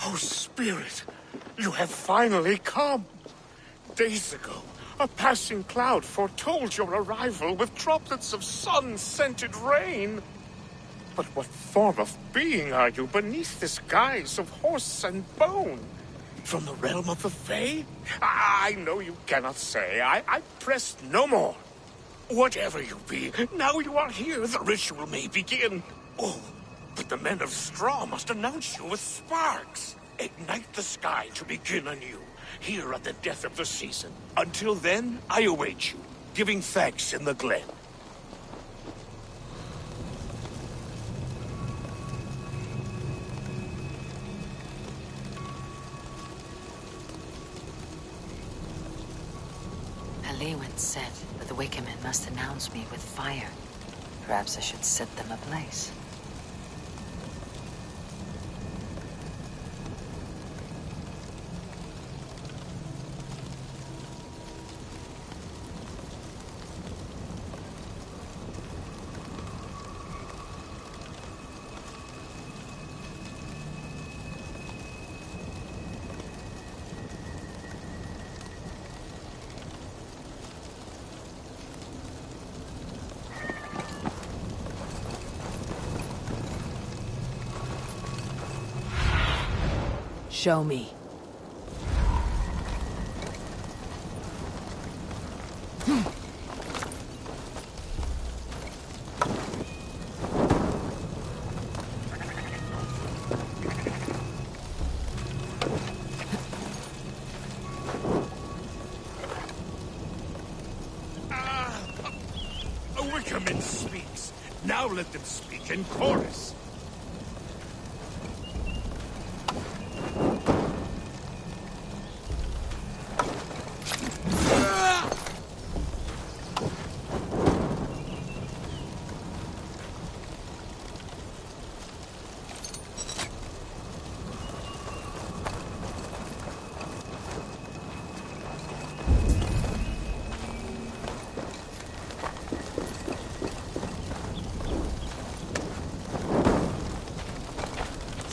Oh, Spirit, you have finally come. Days ago, a passing cloud foretold your arrival with droplets of sun-scented rain. But what form of being are you beneath this guise of horse and bone? From the realm of the Fae? I know you cannot say. I press no more. Whatever you be, now you are here, the ritual may begin. Oh, but the men of straw must announce you with sparks. Ignite the sky to begin anew, here at the death of the season. Until then, I await you, giving thanks in the glen.
Halewin said that the Wickermen must announce me with fire. Perhaps I should set them ablaze.
Show me.
A Wickerman speaks. Now let them speak in chorus.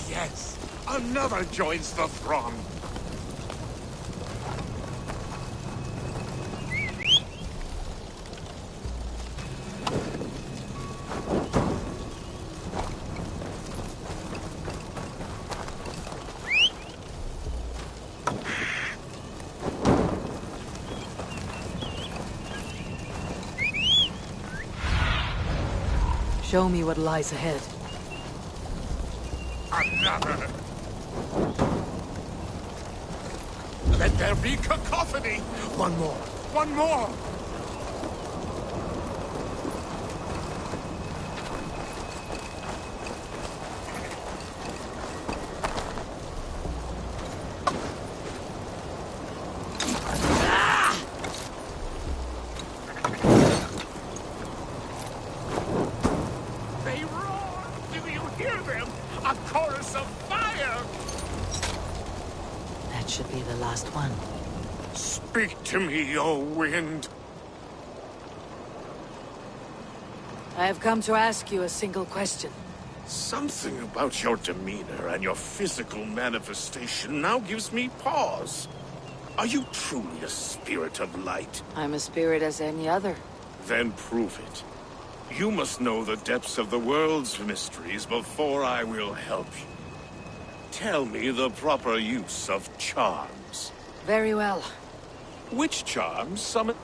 Yes, another joins the throng.
Show me what lies ahead.
Another. Let there be cacophony. One more. One more. They roar. Do you hear them? A chorus of fire.
That should be the last one.
Speak to me, O wind.
I have come to ask you a single question.
Something about your demeanor and your physical manifestation now gives me pause. Are you truly a spirit of light?
I'm a spirit as any other.
Then prove it. You must know the depths of the world's mysteries before I will help you. Tell me the proper use of charms.
Very well.
Which charms summon...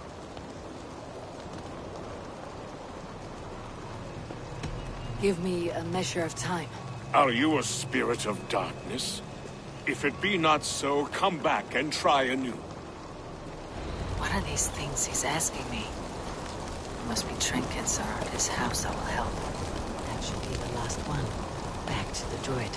Give me a measure of time.
Are you a spirit of darkness? If it be not so, come back and try anew.
What are these things he's asking me? There must be trinkets around his house that will help. That should be the last one. Back to the druid.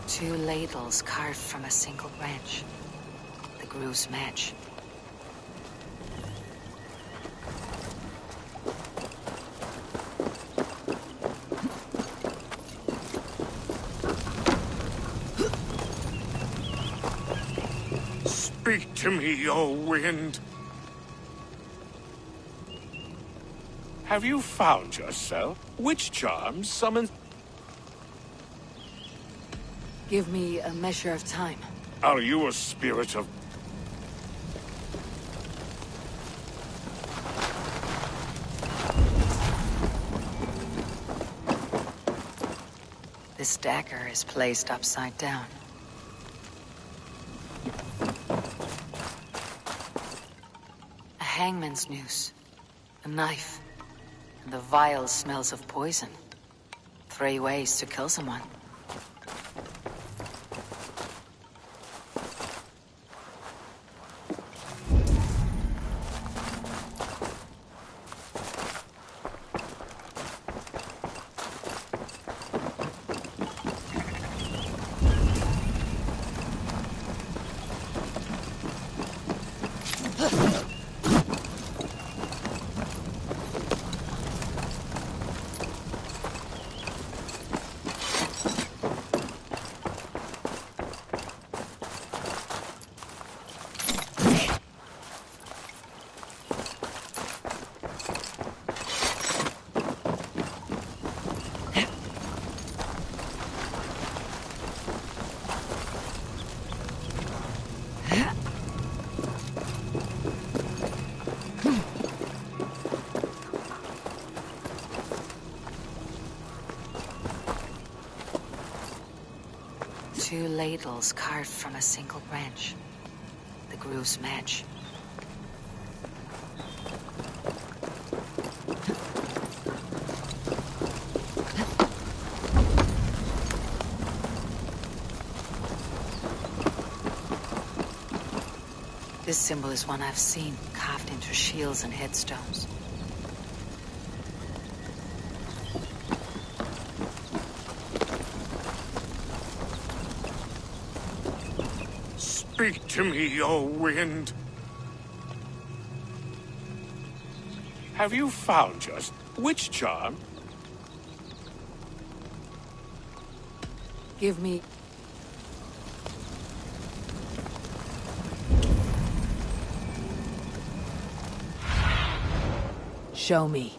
Two ladles carved from a single branch. The grooves match.
Speak to me, O wind. Have you found yourself? Which charm summons...
Give me a measure of time.
Are you a spirit of...
This dagger is placed upside down. A hangman's noose, a knife, and the vile smells of poison. 3 ways to kill someone. Two ladles carved from a single branch. The grooves match. This symbol is one I've seen, carved into shields and headstones.
Speak to me, O wind. Have you found just which charm?
Give me... Show me.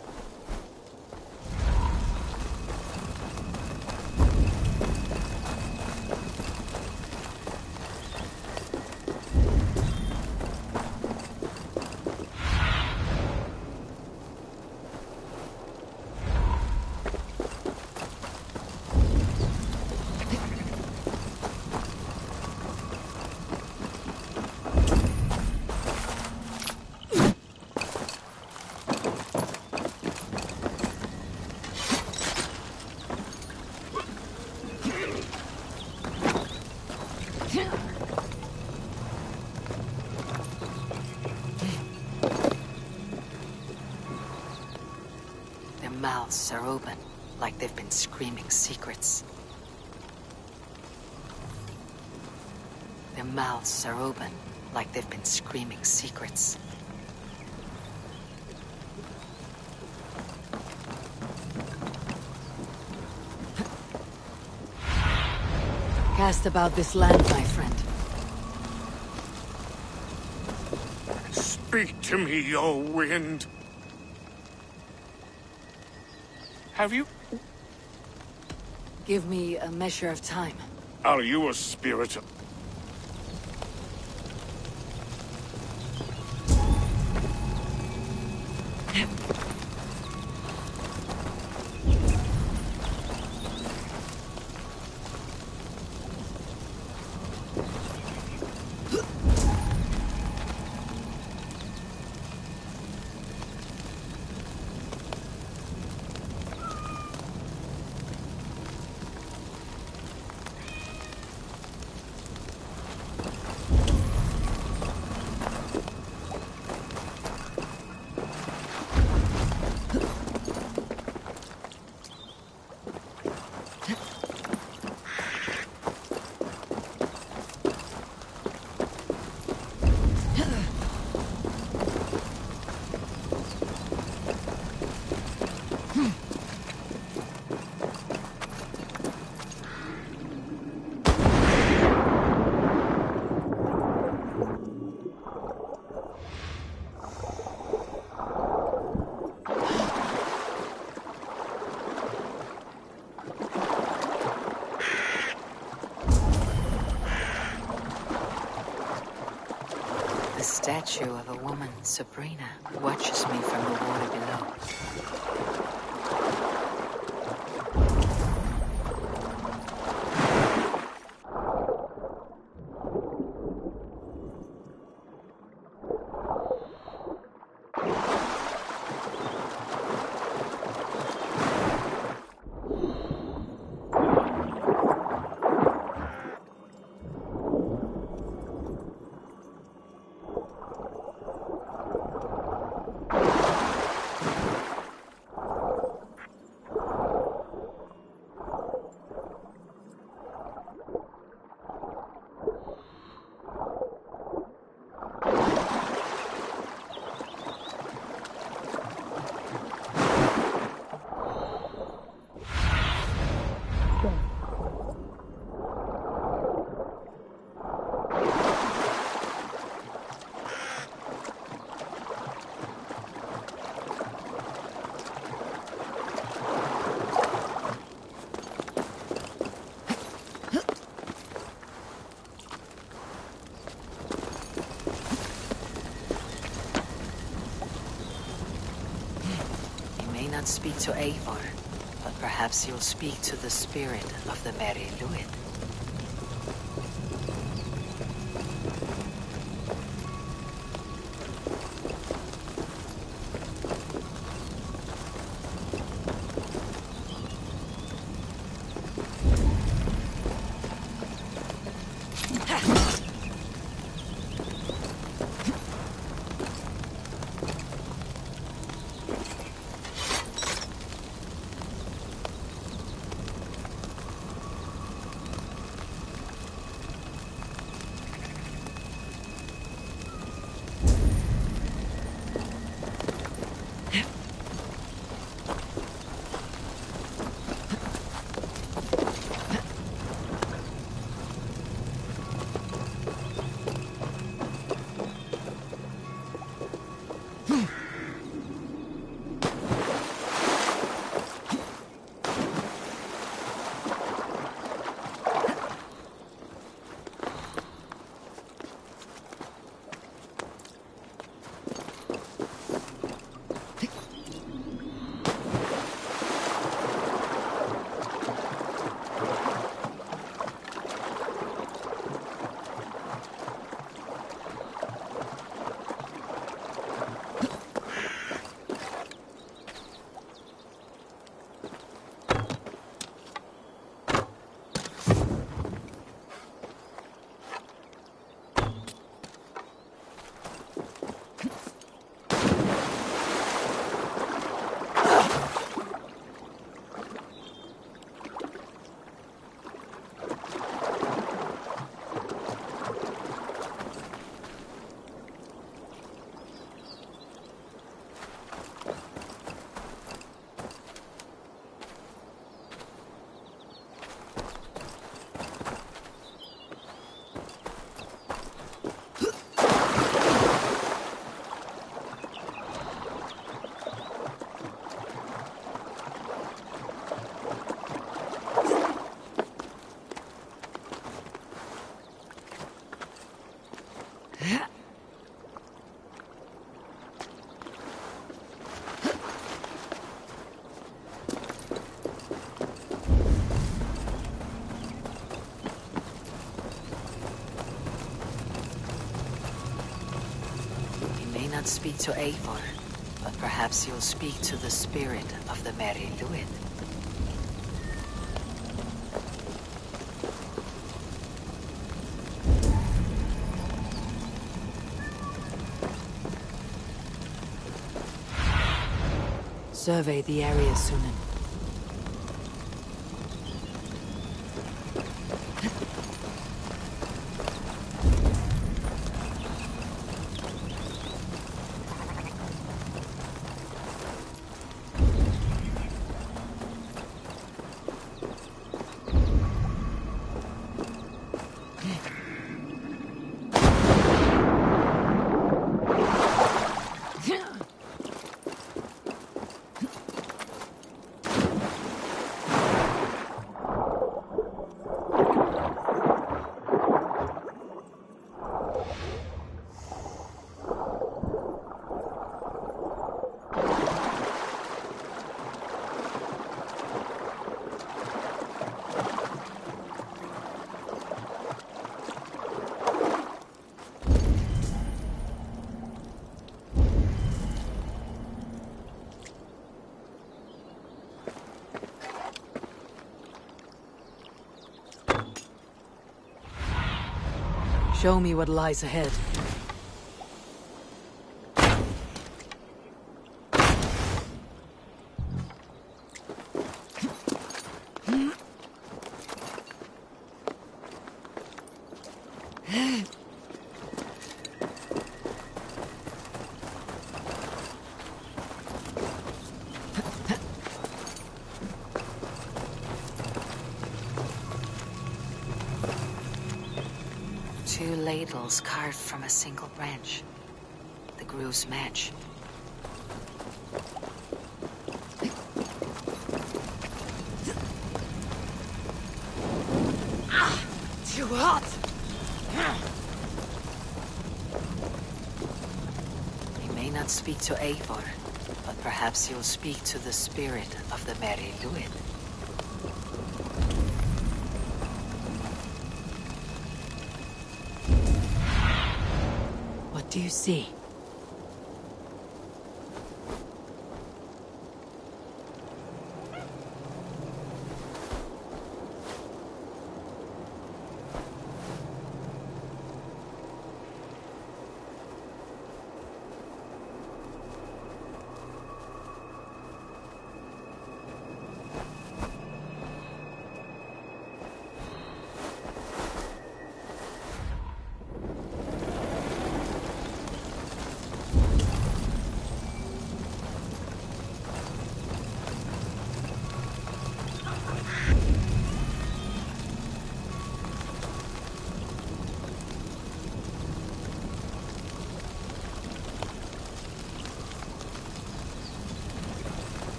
mouths are open, like they've been screaming secrets. Their mouths are open, like they've been screaming secrets.
Cast about this land, my friend.
Speak to me, O wind. Have you...
Give me a measure of time.
Are you a spirit of...
The statue of a woman, Sabrina, watches me from the water below. Not speak to Eivor, but perhaps you'll speak to the spirit of the Merry Luid. not speak to Eivor, but perhaps you'll speak to the spirit of the Merry Luid.
Survey the area, Sunan. Show me what lies ahead.
Two ladles carved from a single branch. The grooves match.
Too hot!
You may not speak to Eivor, but perhaps you'll speak to the spirit of the Merry Luid.
What do you see?